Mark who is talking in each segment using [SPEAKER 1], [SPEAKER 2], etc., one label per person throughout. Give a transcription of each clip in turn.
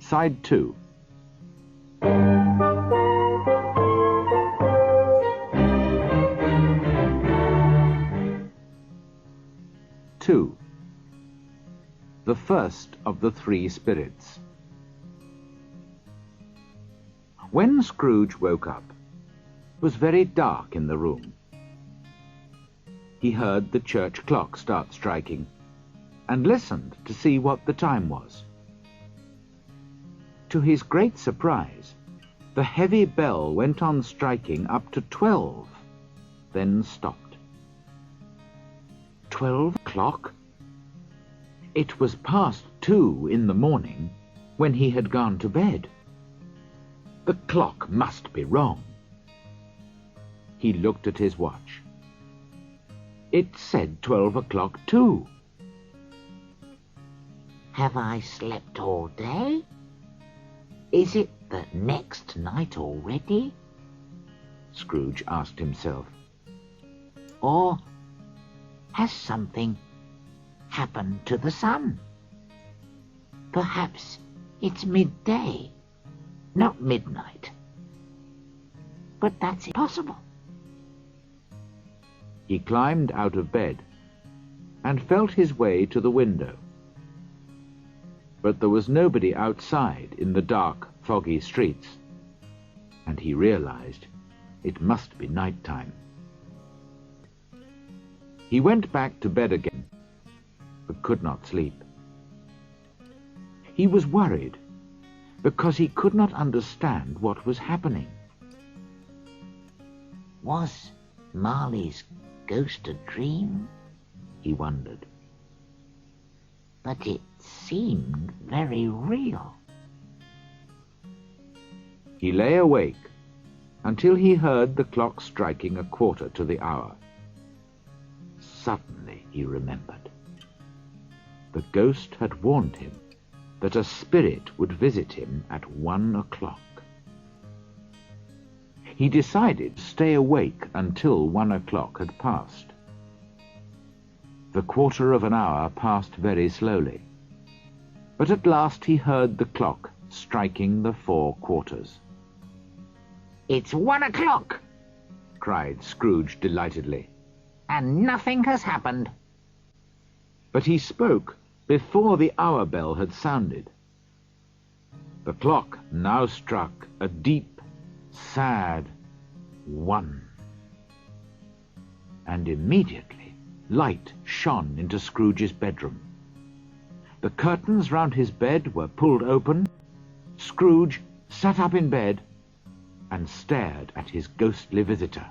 [SPEAKER 1] Side 2. Two. The first of the three spirits. When Scrooge woke up, it was very dark in the room. He heard the church clock start striking, and listened to see what the time was. To his great surprise, the heavy bell went on striking up to 12, then stopped. 12 o'clock? It was past 2 in the morning when he had gone to bed. The clock must be wrong. He looked at his watch. It said 12 o'clock too.
[SPEAKER 2] Have I slept all day? Is it the next night already?
[SPEAKER 1] Scrooge asked himself.
[SPEAKER 2] Or has something happened to the sun? Perhaps it's midday, not midnight. But that's impossible.
[SPEAKER 1] He climbed out of bed and felt his way to the window. But there was nobody outside in the dark, foggy streets, and he realized it must be night time. He went back to bed again, but could not sleep. He was worried because he could not understand what was happening.
[SPEAKER 2] Was Marley's ghost a dream? He wondered. But it seemed very real.
[SPEAKER 1] He lay awake until he heard the clock striking 1/4 to the hour. Suddenly he remembered. The ghost had warned him that a spirit would visit him at 1 o'clock. He decided to stay awake until 1 o'clock had passed. The 1/4 of an hour passed very slowly, but at last he heard the clock striking the 4 quarters.
[SPEAKER 2] It's 1 o'clock,
[SPEAKER 1] cried Scrooge delightedly.
[SPEAKER 2] and nothing has happened.
[SPEAKER 1] But he spoke before the hour bell had sounded. The clock now struck a deep, sad 1. And immediately light shone into Scrooge's bedroom. The curtains round his bed were pulled open. Scrooge sat up in bed and stared at his ghostly visitor.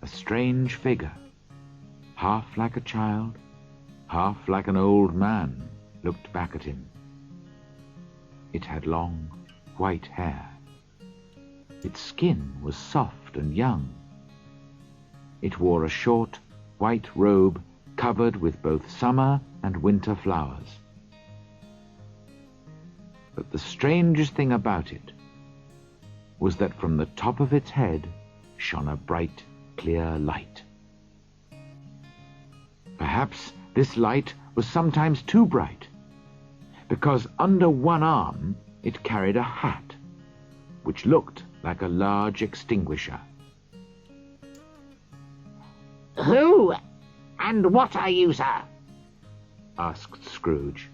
[SPEAKER 1] A strange figure, half like a child, half like an old man, looked back at him. It had long, white hair. Its skin was soft and young. It wore a short, white robe covered with both summer and winter flowers. But the strangest thing about it was that from the top of its head shone a bright, clear light. Perhaps this light was sometimes too bright, because under one arm it carried a hat, which looked like a large extinguisher.
[SPEAKER 2] Who and what are you, sir?
[SPEAKER 1] Asked Scrooge.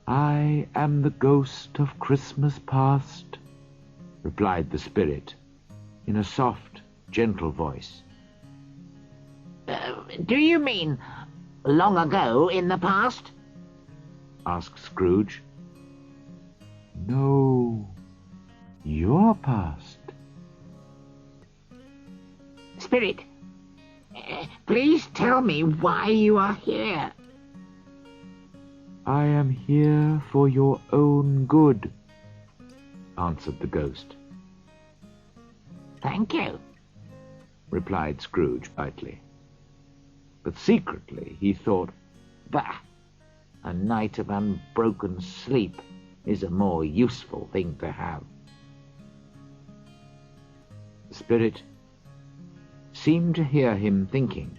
[SPEAKER 1] I am the ghost of Christmas past, replied the spirit, in a soft, gentle voice.
[SPEAKER 2] Do you mean long ago in the past?
[SPEAKER 1] Asked Scrooge. No, your past.
[SPEAKER 2] Spirit, please tell me why you are here.
[SPEAKER 1] I am here for your own good, answered the ghost.
[SPEAKER 2] Thank you,
[SPEAKER 1] replied Scrooge politely. But secretly he thought,
[SPEAKER 2] bah, a night of unbroken sleep is a more useful thing to have.
[SPEAKER 1] The spirit seemed to hear him thinking,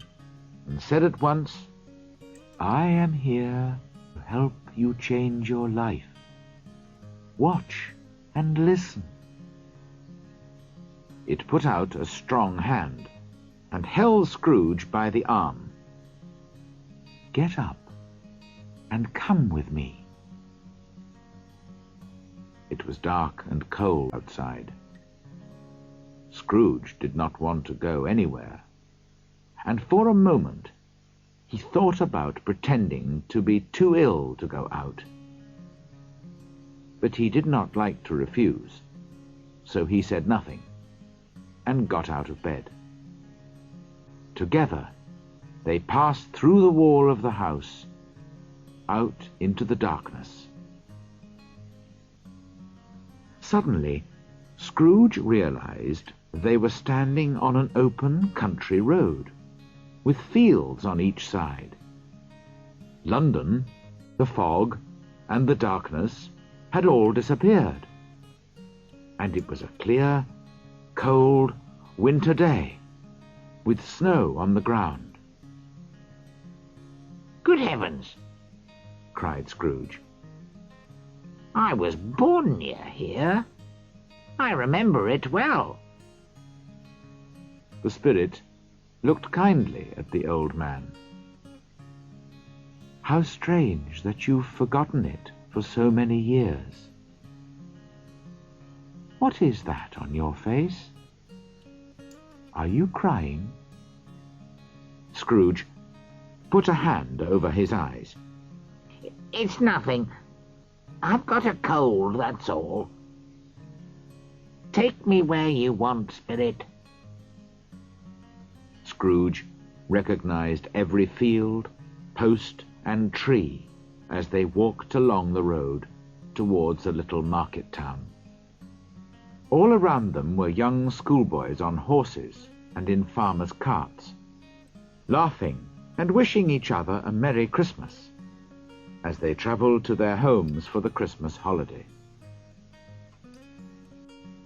[SPEAKER 1] and said at once, I am here to help you change your life. Watch and listen. It put out a strong hand and held Scrooge by the arm. Get up and come with me. It was dark and cold outside. Scrooge did not want to go anywhere, and for a moment he thought about pretending to be too ill to go out. But he did not like to refuse, so he said nothing and got out of bed. Together they passed through the wall of the house, out into the darkness. Suddenly, Scrooge realized they were standing on an open country road, with fields on each side. London, the fog, and the darkness had all disappeared, and it was a clear, cold winter day, with snow on the ground.
[SPEAKER 2] Good heavens! Cried Scrooge. I was born near here. I remember it well.
[SPEAKER 1] The spirit looked kindly at the old man. How strange that you've forgotten it for so many years. What is that on your face? Are you crying? Scrooge put a hand over his eyes.
[SPEAKER 2] It's nothing. I've got a cold, that's all. Take me where you want, spirit.
[SPEAKER 1] Scrooge recognized every field, post, and tree as they walked along the road towards a little market town. All around them were young schoolboys on horses and in farmers' carts, laughing and wishing each other a Merry Christmas as they travelled to their homes for the Christmas holiday.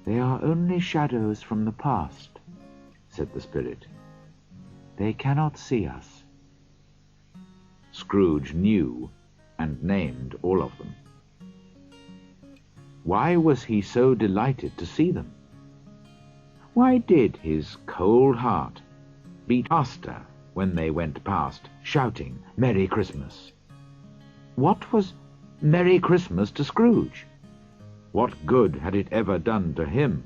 [SPEAKER 1] They are only shadows from the past, said the spirit. They cannot see us. Scrooge knew and named all of them. Why was he so delighted to see them? Why did his cold heart beat faster when they went past, shouting, Merry Christmas? What was Merry Christmas to Scrooge? What good had it ever done to him?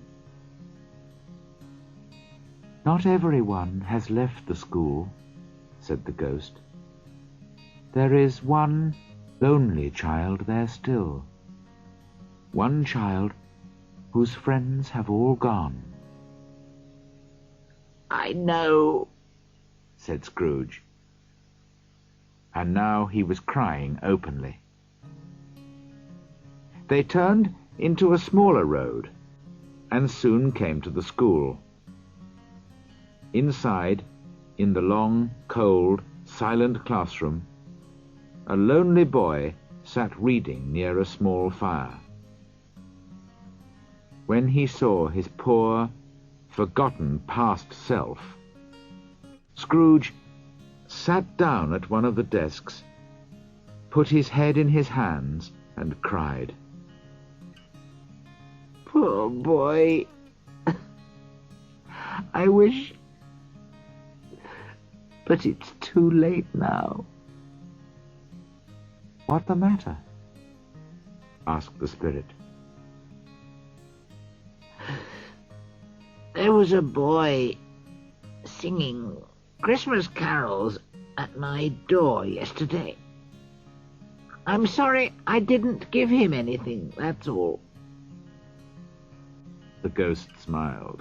[SPEAKER 1] Not everyone has left the school, said the ghost. There is one lonely child there still. One child whose friends have all gone.
[SPEAKER 2] I know,
[SPEAKER 1] said Scrooge. And now he was crying openly. They turned into a smaller road and soon came to the school. Inside, in the long, cold, silent classroom, a lonely boy sat reading near a small fire. When he saw his poor, forgotten past self, Scrooge sat down at one of the desks, put his head in his hands, and cried.
[SPEAKER 2] Poor boy. I wish... But it's too late now.
[SPEAKER 1] What the matter? Asked the spirit.
[SPEAKER 2] There was a boy singing Christmas carols at my door yesterday. I'm sorry I didn't give him anything, that's all.
[SPEAKER 1] The ghost smiled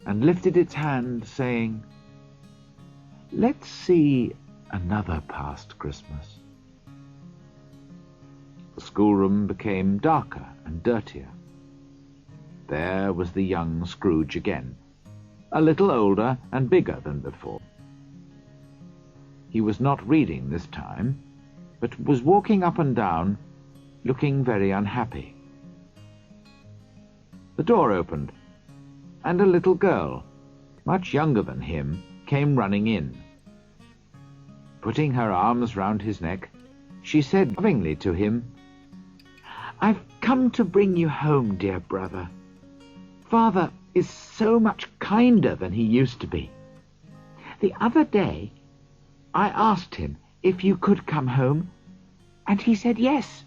[SPEAKER 1] and lifted its hand, saying, Let's see another past Christmas. The schoolroom became darker and dirtier. There was the young Scrooge again, a little older and bigger than before. He was not reading this time, but was walking up and down, looking very unhappy. The door opened, and a little girl, much younger than him, came running in. Putting her arms round his neck, she said lovingly to him, "I've come to bring you home, dear brother. Father is so much kinder than he used to be. The other day I asked him if you could come home, and he said yes.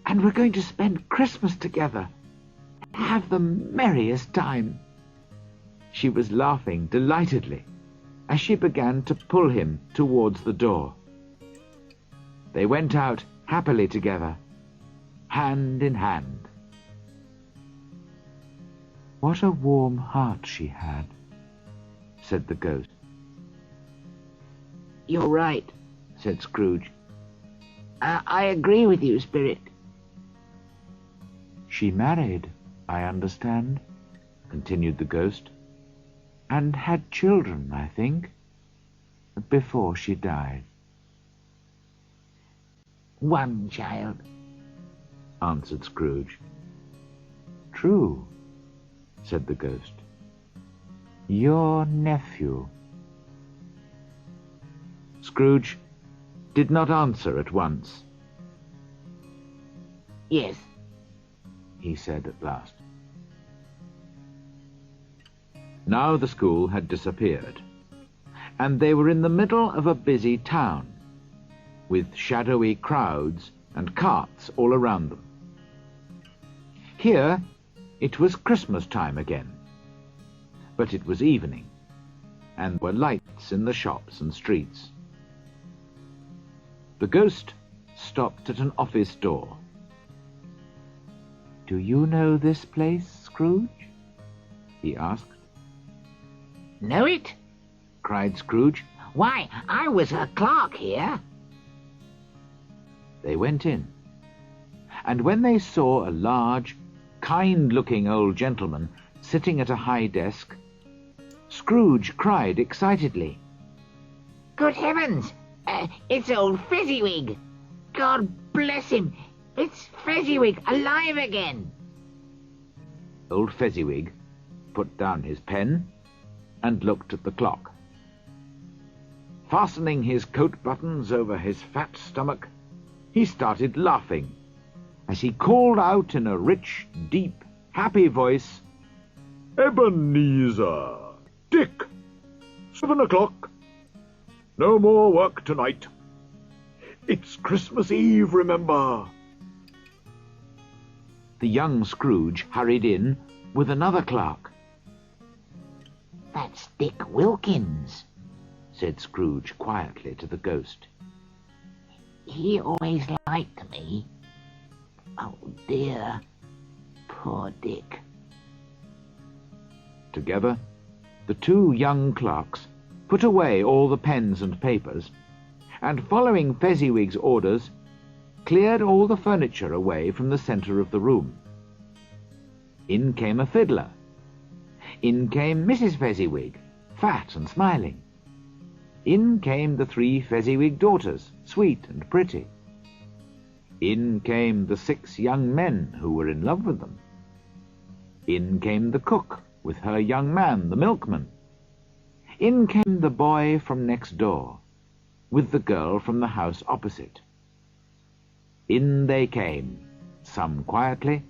[SPEAKER 1] And we're going to spend Christmas together and have the merriest time." She was laughing delightedly as she began to pull him towards the door. They went out happily together, hand in hand. "What a warm heart she had," said the ghost.
[SPEAKER 2] "You're right," said Scrooge. I agree with you, Spirit."
[SPEAKER 1] "She married, I understand," continued the ghost, "and had children, I think, before she died."
[SPEAKER 2] "One child,"
[SPEAKER 1] answered Scrooge. "True," said the ghost. "Your nephew." Scrooge did not answer at once.
[SPEAKER 2] "Yes,"
[SPEAKER 1] he said at last. Now the school had disappeared, and they were in the middle of a busy town, with shadowy crowds and carts all around them. Here it was Christmas time again, but it was evening, and there were lights in the shops and streets. The ghost stopped at an office door. "Do you know this place, Scrooge?" he asked.
[SPEAKER 2] "Know it?"
[SPEAKER 1] cried Scrooge.
[SPEAKER 2] "Why, I was a clerk here."
[SPEAKER 1] They went in, and when they saw a large, kind-looking old gentleman sitting at a high desk, Scrooge cried excitedly,
[SPEAKER 2] "Good heavens! It's old Fezziwig! God bless him! It's Fezziwig alive again!"
[SPEAKER 1] Old Fezziwig put down his pen and looked at the clock. Fastening his coat buttons over his fat stomach, he started laughing as he called out in a rich, deep, happy voice, "Ebenezer! Dick! 7 o'clock! No more work tonight. It's Christmas Eve, remember." The young Scrooge hurried in with another clerk.
[SPEAKER 2] "That's Dick Wilkins,"
[SPEAKER 1] said Scrooge quietly to the ghost.
[SPEAKER 2] "He always liked me. Oh dear, poor Dick."
[SPEAKER 1] Together, the two young clerks put away all the pens and papers, and following Fezziwig's orders, cleared all the furniture away from the centre of the room. In came a fiddler. In came Mrs. Fezziwig, fat and smiling. In came the 3 Fezziwig daughters, sweet and pretty. In came the 6 young men who were in love with them. In came the cook with her young man, the milkman. In came the boy from next door, with the girl from the house opposite. In they came, some quietly,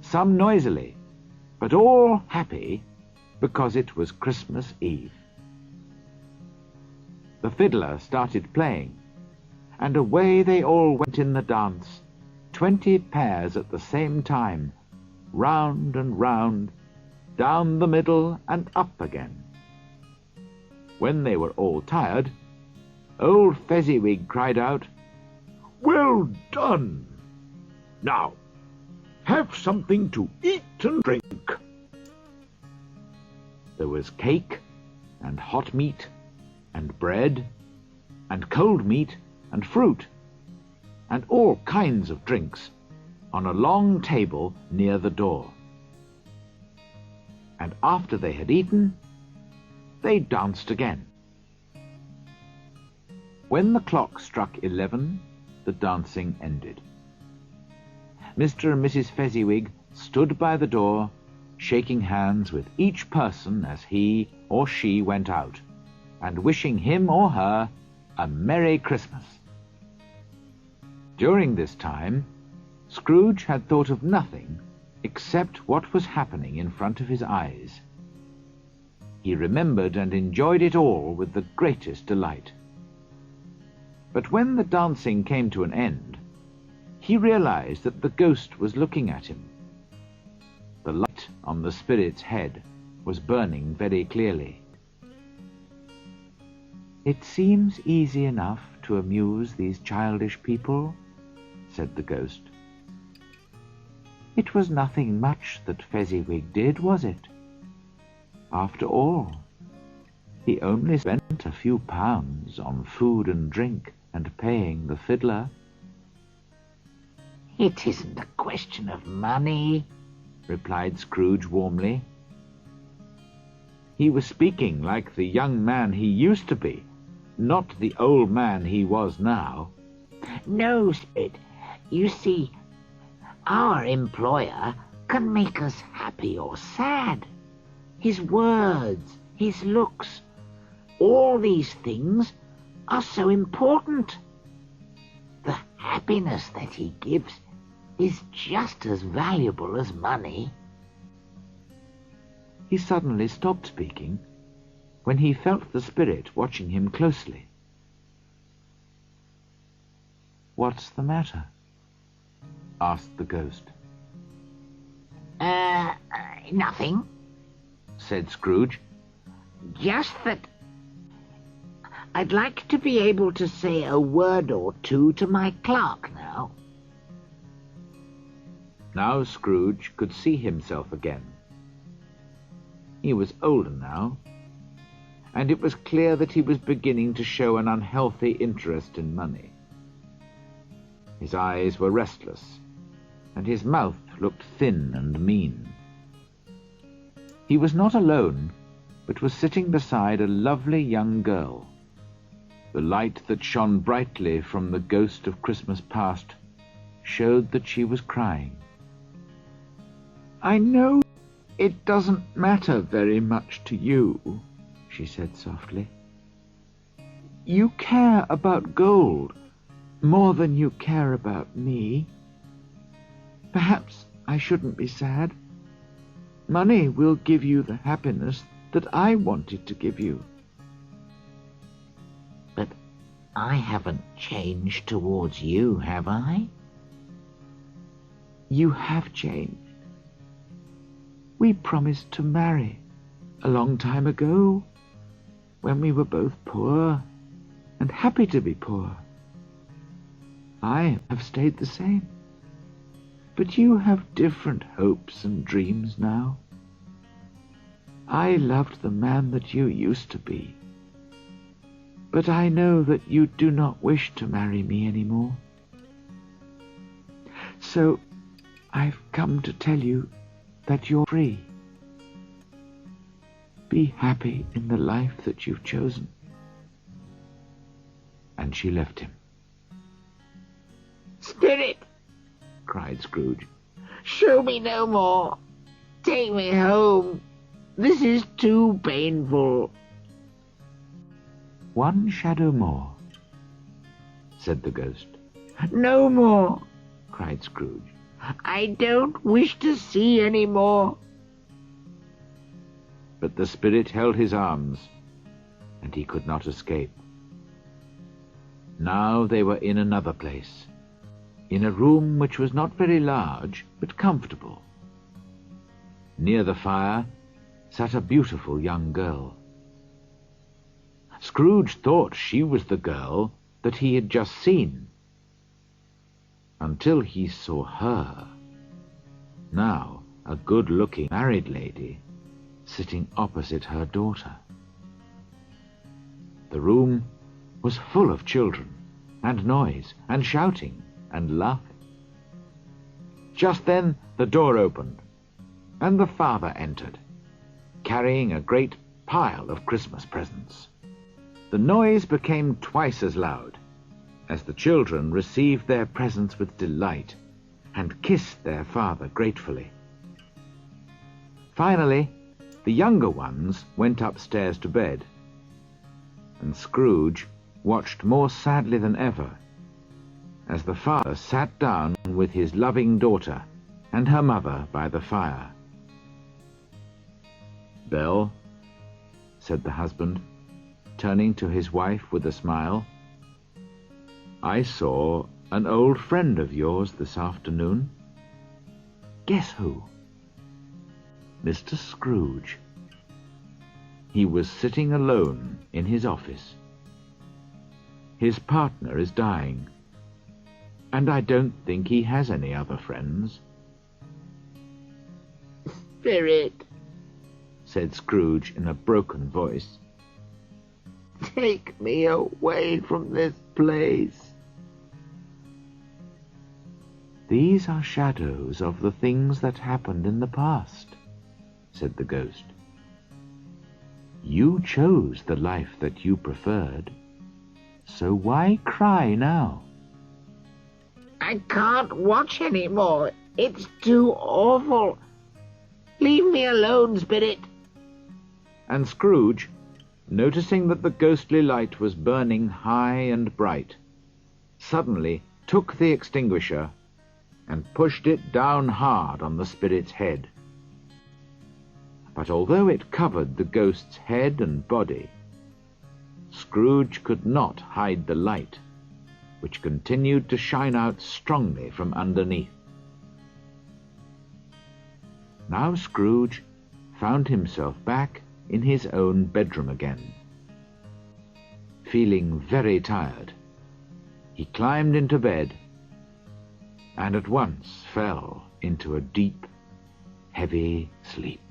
[SPEAKER 1] some noisily, but all happy because it was Christmas Eve. The fiddler started playing, and away they all went in the dance, 20 pairs at the same time, round and round, down the middle and up again. When they were all tired, old Fezziwig cried out, "Well done! Now, have something to eat and drink." There was cake and hot meat and bread and cold meat and fruit and all kinds of drinks on a long table near the door. And after they had eaten, they danced again. When the clock struck 11, the dancing ended. Mr. and Mrs. Fezziwig stood by the door, shaking hands with each person as he or she went out, and wishing him or her a Merry Christmas. During this time, Scrooge had thought of nothing except what was happening in front of his eyes. He remembered and enjoyed it all with the greatest delight. But when the dancing came to an end, he realized that the ghost was looking at him. The light on the spirit's head was burning very clearly. "It seems easy enough to amuse these childish people," said the ghost. "It was nothing much that Fezziwig did, was it? After all, he only spent a few pounds on food and drink and paying the fiddler."
[SPEAKER 2] "It isn't a question of money,"
[SPEAKER 1] replied Scrooge warmly. He was speaking like the young man he used to be, not the old man he was now.
[SPEAKER 2] "No, Spirit. You see, our employer can make us happy or sad. His words, his looks, all these things are so important. The happiness that he gives is just as valuable as money."
[SPEAKER 1] He suddenly stopped speaking when he felt the spirit watching him closely. "What's the matter?" asked the ghost.
[SPEAKER 2] Nothing,"
[SPEAKER 1] said Scrooge.
[SPEAKER 2] "just that I'd like to be able to say a word or two to my clerk now."
[SPEAKER 1] Now Scrooge could see himself again. He was older now, and it was clear that he was beginning to show an unhealthy interest in money. His eyes were restless, and his mouth looked thin and mean. He was not alone, but was sitting beside a lovely young girl. The light that shone brightly from the ghost of Christmas past showed that she was crying. "I know it doesn't matter very much to you," she said softly. "You care about gold more than you care about me. Perhaps I shouldn't be sad. Money will give you the happiness that I wanted to give you."
[SPEAKER 2] "But I haven't changed towards you, have I?"
[SPEAKER 1] "You have changed. We promised to marry a long time ago, when we were both poor and happy to be poor. I have stayed the same, but you have different hopes and dreams now. I loved the man that you used to be, but I know that you do not wish to marry me anymore. So I've come to tell you that you're free. Be happy in the life that you've chosen." And she left him.
[SPEAKER 2] "Spirit," cried Scrooge, "show me no more. Take me home. This is too painful."
[SPEAKER 1] "One shadow more," said the ghost.
[SPEAKER 2] "No more," cried Scrooge. "I don't wish to see any more."
[SPEAKER 1] But the spirit held his arms, and he could not escape. Now they were in another place, in a room which was not very large, but comfortable. Near the fire sat a beautiful young girl. Scrooge thought she was the girl that he had just seen, until he saw her, now a good-looking married lady, sitting opposite her daughter. The room was full of children, and noise, and shouting, and laughing. Just then the door opened, and the father entered, carrying a great pile of Christmas presents. The noise became twice as loud, as the children received their presents with delight, and kissed their father gratefully. Finally, the younger ones went upstairs to bed, and Scrooge watched more sadly than ever as the father sat down with his loving daughter and her mother by the fire. "Belle," said the husband, turning to his wife with a smile, "I saw an old friend of yours this afternoon." "Guess who?" "Mr. Scrooge. He was sitting alone in his office. His partner is dying, and I don't think he has any other friends."
[SPEAKER 2] "Spirit,"
[SPEAKER 1] said Scrooge in a broken voice,
[SPEAKER 2] "take me away from this place."
[SPEAKER 1] "These are shadows of the things that happened in the past," said the ghost. "You chose the life that you preferred, so why cry now?"
[SPEAKER 2] "I can't watch any more. It's too awful. Leave me alone, Spirit."
[SPEAKER 1] And Scrooge, noticing that the ghostly light was burning high and bright, suddenly took the extinguisher and pushed it down hard on the spirit's head. But although it covered the ghost's head and body, Scrooge could not hide the light, which continued to shine out strongly from underneath. Now Scrooge found himself back in his own bedroom again. Feeling very tired, he climbed into bed and at once fell into a deep, heavy sleep.